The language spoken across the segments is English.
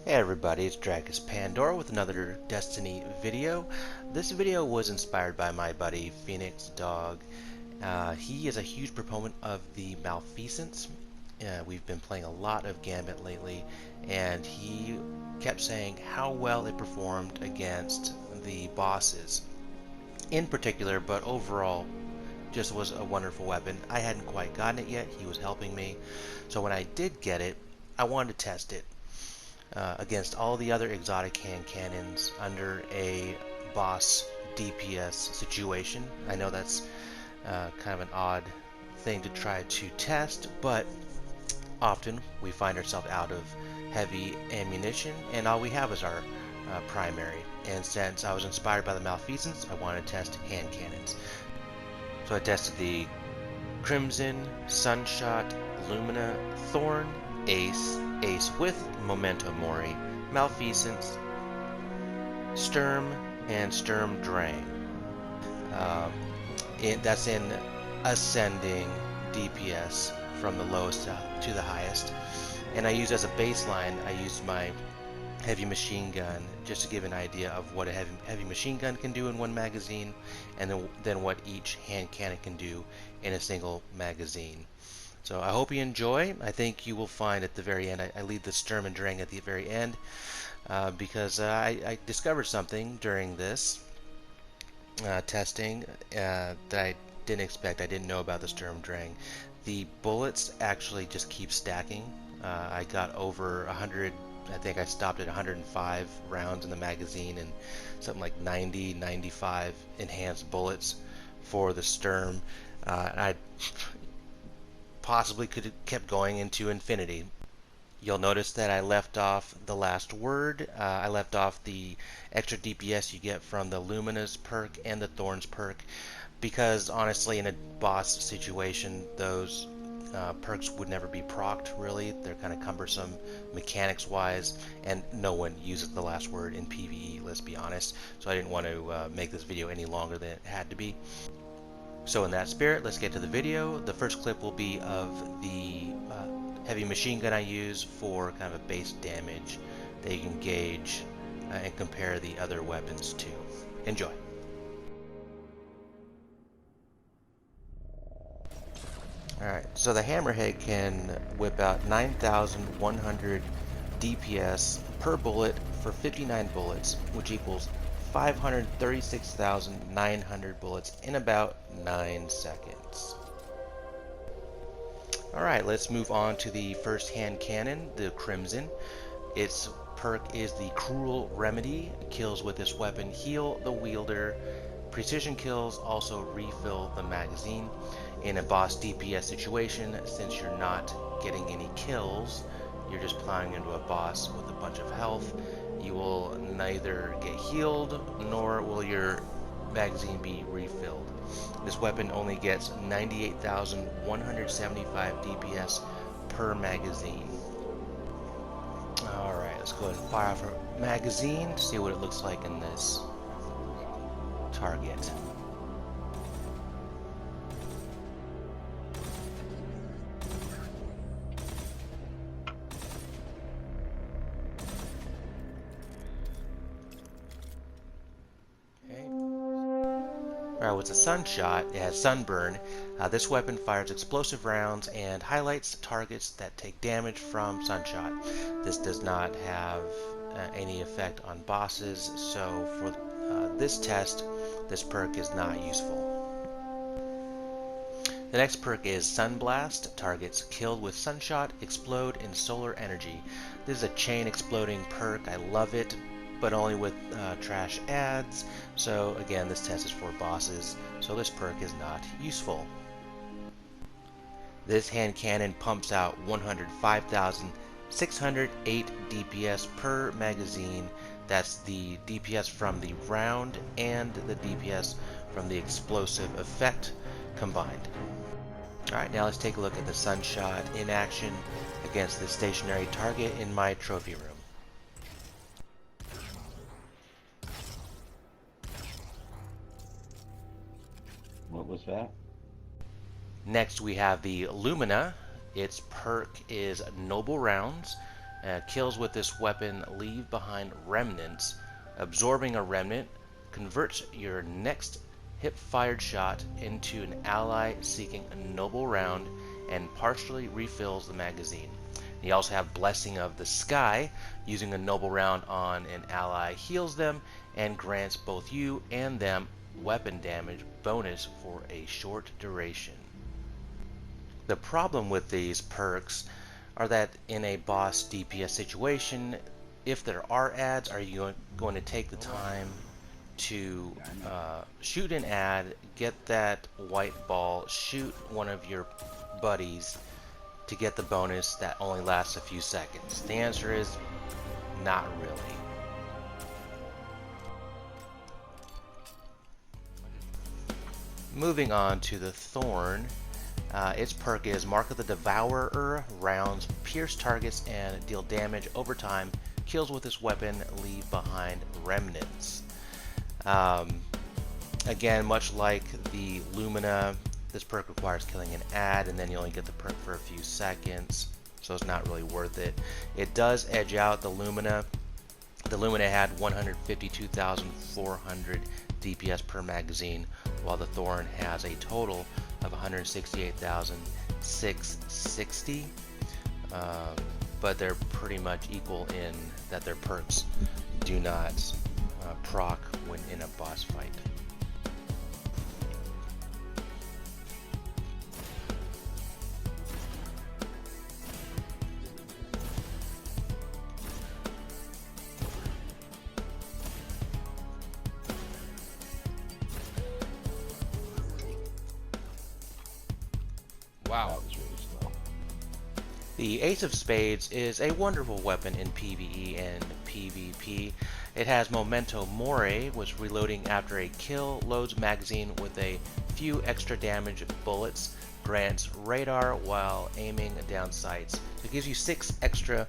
Hey everybody, it's Dragus Pandora with another Destiny video. This video was inspired by my buddy Phoenix Dog. He is a huge proponent of the Malfeasance. We've been playing a lot of Gambit lately, and he kept saying how well it performed against the bosses in particular, but overall just was a wonderful weapon. I hadn't quite gotten it yet, he was helping me, so when I did get it, I wanted to test it against all the other exotic hand cannons under a boss DPS situation. I know that's kind of an odd thing to try to test, but often we find ourselves out of heavy ammunition and all we have is our primary. And since I was inspired by the Malfeasance, I wanted to test hand cannons. So I tested the Crimson, Sunshot, Lumina, Thorn, Ace, Ace with Memento Mori, Malfeasance, Sturm, and Sturm Drang. That's in ascending DPS from the lowest to the highest. And I use as a baseline, I used my heavy machine gun just to give an idea of what a heavy machine gun can do in one magazine, and then what each hand cannon can do in a single magazine. So I hope you enjoy. I think you will find at the very end, I leave the Sturm and Drang at the very end because I discovered something during this testing that I didn't expect. I didn't know about the Sturm Drang. The bullets actually just keep stacking. I got over 100, I think I stopped at 105 rounds in the magazine and something like 90, 95 enhanced bullets for the Sturm. I possibly could have kept going into infinity. You'll notice that I left off the last word. I left off the extra DPS you get from the Lumina's perk and the Thorns perk because honestly in a boss situation those perks would never be procced really. They're kind of cumbersome mechanics wise and no one uses the last word in PvE, let's be honest. So I didn't want to make this video any longer than it had to be. So in that spirit, let's get to the video. The first clip will be of the heavy machine gun I use for kind of a base damage that you can gauge and compare the other weapons to. Enjoy. Alright, so the Hammerhead can whip out 9,100 DPS per bullet for 59 bullets, which equals 536,900 bullets in about 9 seconds. Alright, let's move on to the first hand cannon, the Crimson. Its perk is the Cruel Remedy. Kills with this weapon heal the wielder. Precision kills also refill the magazine. In a boss DPS situation, since you're not getting any kills, you're just plowing into a boss with a bunch of health, you will neither get healed nor will your magazine be refilled. This weapon only gets 98,175 DPS per magazine. Alright, let's go ahead and fire off our magazine, see what it looks like in this target. Alright, with a Sunshot, it has Sunburn. This weapon fires explosive rounds and highlights targets that take damage from Sunshot. This does not have any effect on bosses, so for this test, this perk is not useful. The next perk is Sunblast. Targets killed with Sunshot explode in solar energy. This is a chain exploding perk. I love it, but only with trash ads. So again, this test is for bosses, so this perk is not useful. This hand cannon pumps out 105,608 DPS per magazine. That's the DPS from the round and the DPS from the explosive effect combined. Alright, now let's take a look at the Sunshot in action against the stationary target in my trophy room. What was that? Next we have the Lumina. Its perk is Noble Rounds. Kills with this weapon leave behind remnants. Absorbing a remnant converts your next hip-fired shot into an ally seeking a noble round and partially refills the magazine. You also have Blessing of the Sky. Using a noble round on an ally heals them and grants both you and them weapon damage bonus for a short duration. The problem with these perks are that in a boss DPS situation, if there are ads, are you going to take the time to shoot an ad, get that white ball, shoot one of your buddies to get the bonus that only lasts a few seconds? The answer is not really. Moving on to the Thorn. Its perk is Mark of the Devourer. Rounds pierce targets and deal damage over time. Kills with this weapon leave behind remnants. Again, much like the Lumina, this perk requires killing an ad, and then you only get the perk for a few seconds, so it's not really worth it. It does edge out the Lumina. The Lumina had 152,400 DPS per magazine, while the Thorn has a total of 168,660. But they're pretty much equal in that their perks do not proc when in a boss fight. Wow. That was really slow. The Ace of Spades is a wonderful weapon in PvE and PvP. It has Memento Mori, which reloading after a kill loads magazine with a few extra damage bullets, grants radar while aiming down sights. It gives you 6 extra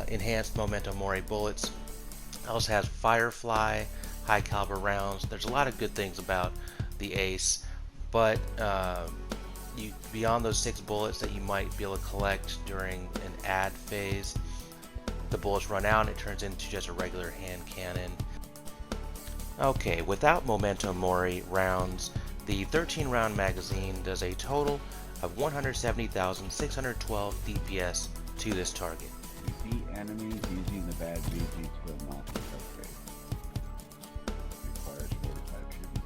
enhanced Memento Mori bullets. It also has Firefly, high caliber rounds. There's a lot of good things about the Ace, but beyond those 6 bullets that you might be able to collect during an ad phase, the bullets run out and it turns into just a regular hand cannon. Okay, without Memento Mori rounds, the 13 round magazine does a total of 170,612 DPS to this target. You beat enemies using the bad BG to unlock this upgrade. Requires 45 shooting.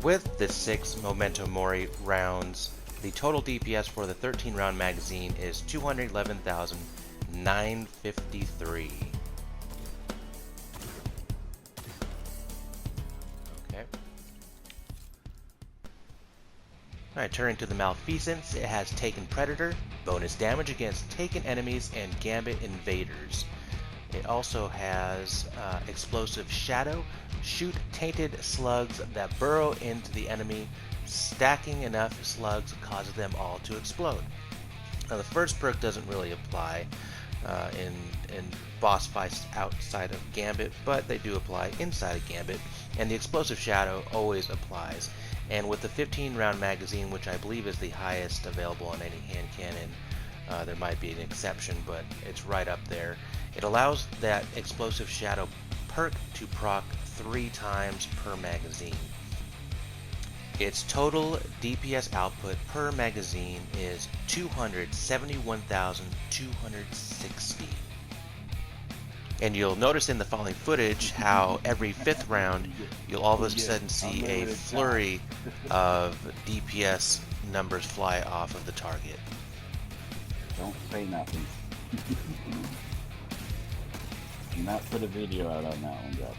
With the 6 Memento Mori rounds, the total DPS for the 13 round magazine is 211,953. Okay. Alright, turning to the Malfeasance, it has Taken Predator, bonus damage against taken enemies and Gambit invaders. It also has Explosive Shadow, shoot tainted slugs that burrow into the enemy. Stacking enough slugs causes them all to explode. Now the first perk doesn't really apply in boss fights outside of Gambit, but they do apply inside of Gambit, and the Explosive Shadow always applies. And with the 15 round magazine, which I believe is the highest available on any hand cannon, there might be an exception, but it's right up there. It allows that Explosive Shadow perk to proc 3 times per magazine. Its total DPS output per magazine is 271,260. And you'll notice in the following footage how every 5th round you'll all of a sudden see a flurry of DPS numbers fly off of the target. Don't say nothing. Do not put a video out on that one, guys.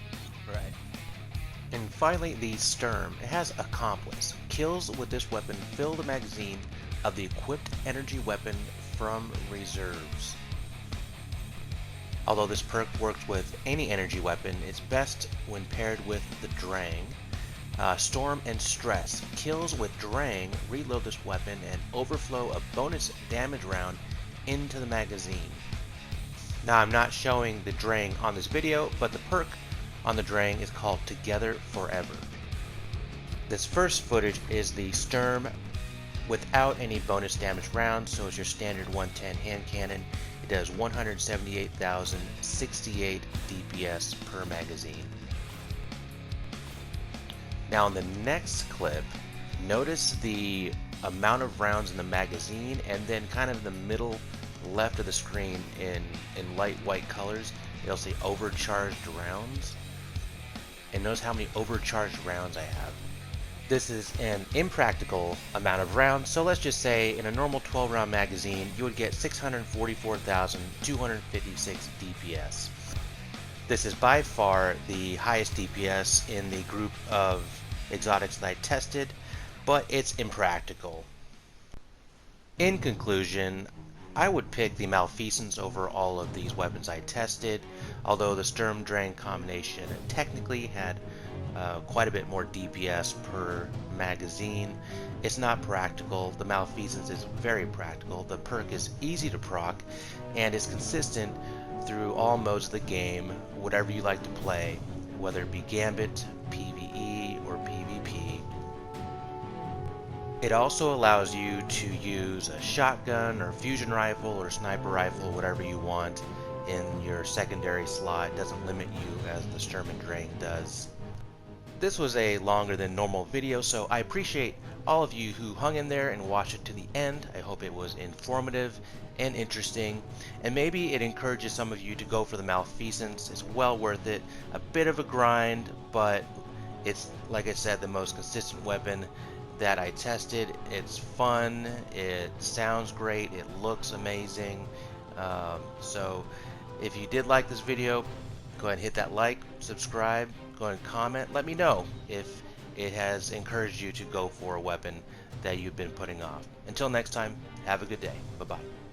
Right. And finally, the Sturm. It has Accomplice. Kills with this weapon fill the magazine of the equipped energy weapon from reserves. Although this perk works with any energy weapon, it's best when paired with the Drang. Storm and Stress. Kills with Drang reload this weapon and overflow a bonus damage round into the magazine. Now I'm not showing the Drang on this video, but the perk on the Drang is called Together Forever. This first footage is the Sturm without any bonus damage rounds, so it's your standard 110 hand cannon. It does 178,068 DPS per magazine. Now in the next clip, notice the amount of rounds in the magazine, and then kind of the middle left of the screen in light white colors, it'll say overcharged rounds. And notice how many overcharged rounds I have. This is an impractical amount of rounds, so let's just say in a normal 12 round magazine you would get 644,256 DPS. This is by far the highest DPS in the group of exotics that I tested, but it's impractical. In conclusion, I would pick the Malfeasance over all of these weapons I tested, although the Sturm Drain combination technically had quite a bit more DPS per magazine. It's not practical. The Malfeasance is very practical. The perk is easy to proc and is consistent through all modes of the game, whatever you like to play, whether it be Gambit, PvE, or PvP. It also allows you to use a shotgun or fusion rifle or sniper rifle, whatever you want, in your secondary slot. It doesn't limit you as the Sturm and Drain does. This was a longer than normal video, so I appreciate all of you who hung in there and watched it to the end. I hope it was informative and interesting, and maybe it encourages some of you to go for the Malfeasance. It's well worth it. A bit of a grind, but it's, like I said, the most consistent weapon that I tested. It's fun, it sounds great, it looks amazing. So if you did like this video, go ahead and hit that like, subscribe, go ahead and comment. Let me know if it has encouraged you to go for a weapon that you've been putting off. Until next time, have a good day. Bye-bye.